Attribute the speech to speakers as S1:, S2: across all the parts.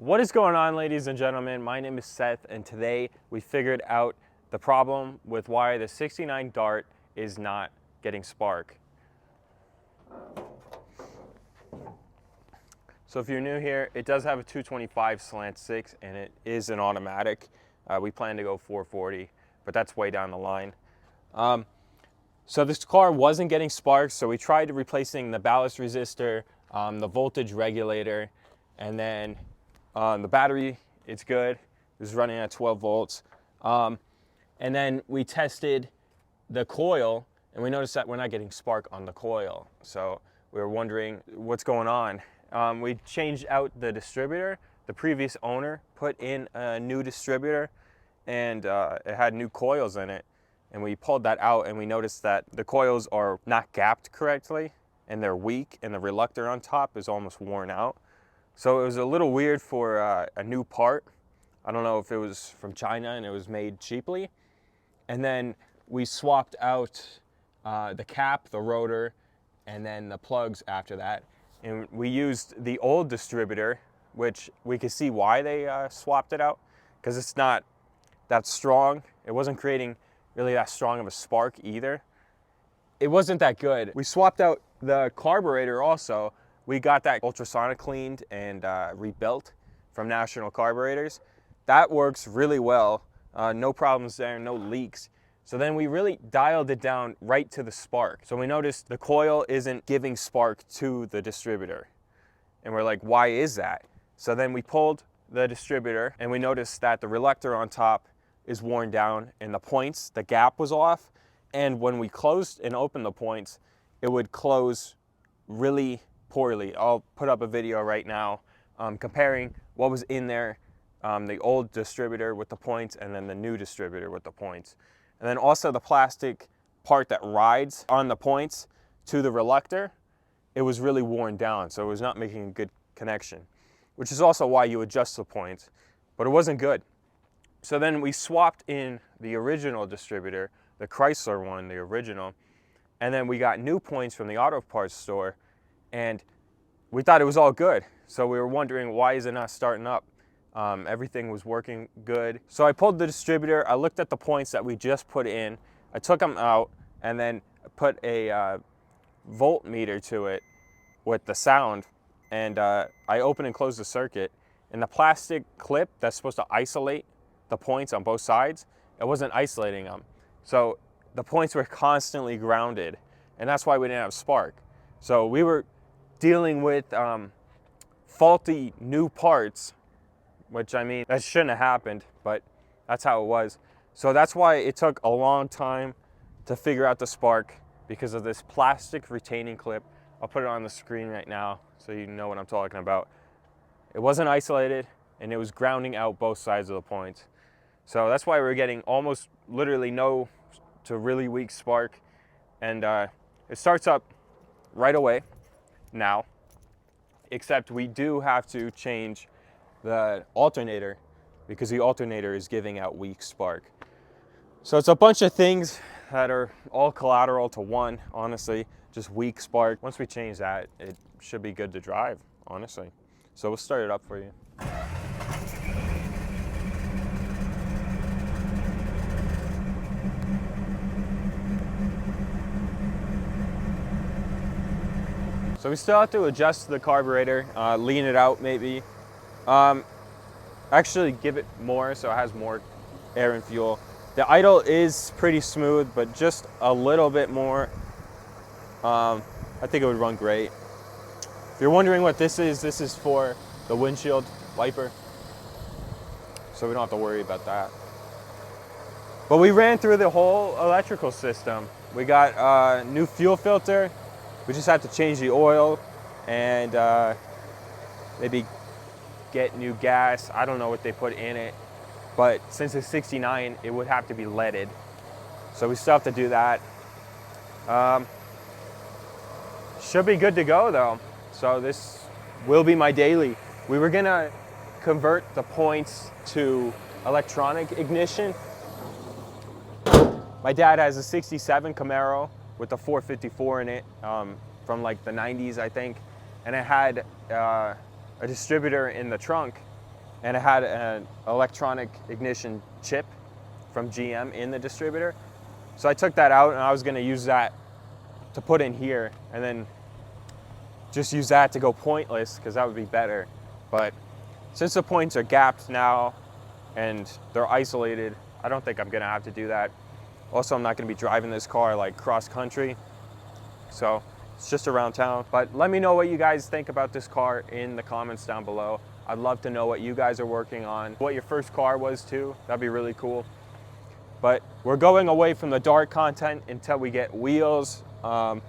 S1: What is going on, ladies and gentlemen? My name is Seth, and today we figured out the problem with why the 69 Dart is not getting spark. So if you're new here, it does have a 225 slant 6 and it is an automatic. We plan to go 440, but that's way down the line. So this car wasn't getting sparks, so we tried replacing the ballast resistor, the voltage regulator, and then the battery, it's good. It was running at 12 volts. And then we tested the coil, and we noticed that we're not getting spark on the coil. So we were wondering what's going on. We changed out the distributor. The previous owner put in a new distributor, and it had new coils in it. And we pulled that out, and we noticed that the coils are not gapped correctly, and they're weak, and the reluctor on top is almost worn out. So it was a little weird for a new part. I don't know if it was from China and it was made cheaply. And then we swapped out the cap, the rotor, and then the plugs after that. And we used the old distributor, which we could see why they swapped it out, because it's not that strong. It wasn't creating really that strong of a spark either. It wasn't that good. We swapped out the carburetor also. We got that ultrasonic cleaned and rebuilt from National Carburetors. That works really well. No problems there, no leaks. So then we really dialed it down right to the spark. So we noticed the coil isn't giving spark to the distributor. And we're like, why is that? So then we pulled the distributor and we noticed that the reluctor on top is worn down and the points, the gap was off. And when we closed and opened the points, it would close really poorly. I'll put up a video right now comparing what was in there, the old distributor with the points and then the new distributor with the points. And then also the plastic part that rides on the points to the reluctor, it was really worn down, so it was not making a good connection, which is also why you adjust the points, but it wasn't good. So then we swapped in the original distributor, the Chrysler one, the original, and then we got new points from the auto parts store, and we thought it was all good. So we were wondering, why is it not starting up? Everything was working good. So I pulled the distributor, I looked at the points that we just put in, I took them out, and then put a voltmeter to it with the sound, and I opened and closed the circuit, and the plastic clip that's supposed to isolate the points on both sides, it wasn't isolating them. So the points were constantly grounded, and that's why we didn't have spark. So we were dealing with faulty new parts, which, I mean, that shouldn't have happened, but that's how it was. So that's why it took a long time to figure out the spark, because of this plastic retaining clip. I'll put it on the screen right now so you know what I'm talking about. It wasn't isolated, and it was grounding out both sides of the points. So that's why we're getting almost literally no to really weak spark. And it starts up right away now, except we do have to change the alternator because the alternator is giving out weak spark. So it's a bunch of things that are all collateral to one, honestly, just weak spark. Once we change that, it should be good to drive, honestly. So we'll start it up for you. So we still have to adjust the carburetor, lean it out maybe. Actually give it more so it has more air and fuel. The idle is pretty smooth, but just a little bit more, I think it would run great. If you're wondering what this is for the windshield wiper, so we don't have to worry about that. But we ran through the whole electrical system. We got a new fuel filter. We just have to change the oil and maybe get new gas. I don't know what they put in it, but since it's 69, it would have to be leaded. So we still have to do that. Should be good to go though. So this will be my daily. We were gonna convert the points to electronic ignition. My dad has a 67 Camaro with a 454 in it from like the 90s, I think. And it had a distributor in the trunk and it had an electronic ignition chip from GM in the distributor. So I took that out and I was gonna use that to put in here and then just use that to go pointless because that would be better. But since the points are gapped now and they're isolated, I don't think I'm gonna have to do that. Also, I'm not gonna be driving this car like cross country. So it's just around town. But let me know what you guys think about this car in the comments down below. I'd love to know what you guys are working on, what your first car was too. That'd be really cool. But we're going away from the dark content until we get wheels, the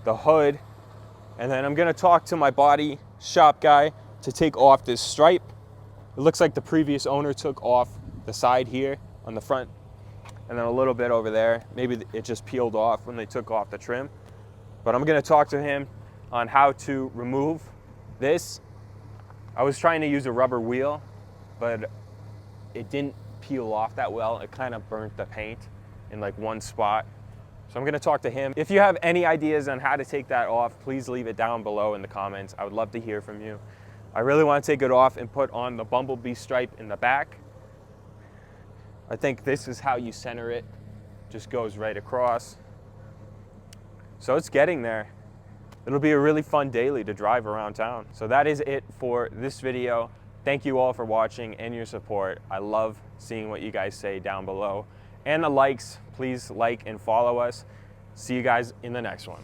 S1: hood, and then I'm gonna talk to my body shop guy to take off this stripe. It looks like the previous owner took off the side here on the front and then a little bit over there. Maybe it just peeled off when they took off the trim. But I'm gonna talk to him on how to remove this. I was trying to use a rubber wheel, but it didn't peel off that well. It kind of burnt the paint in like one spot. So I'm gonna talk to him. If you have any ideas on how to take that off, please leave it down below in the comments. I would love to hear from you. I really want to take it off and put on the bumblebee stripe in the back. I think this is how you center it. Just goes right across. So it's getting there. It'll be a really fun daily to drive around town. So that is it for this video. Thank you all for watching and your support. I love seeing what you guys say down below. And the likes, please like and follow us. See you guys in the next one.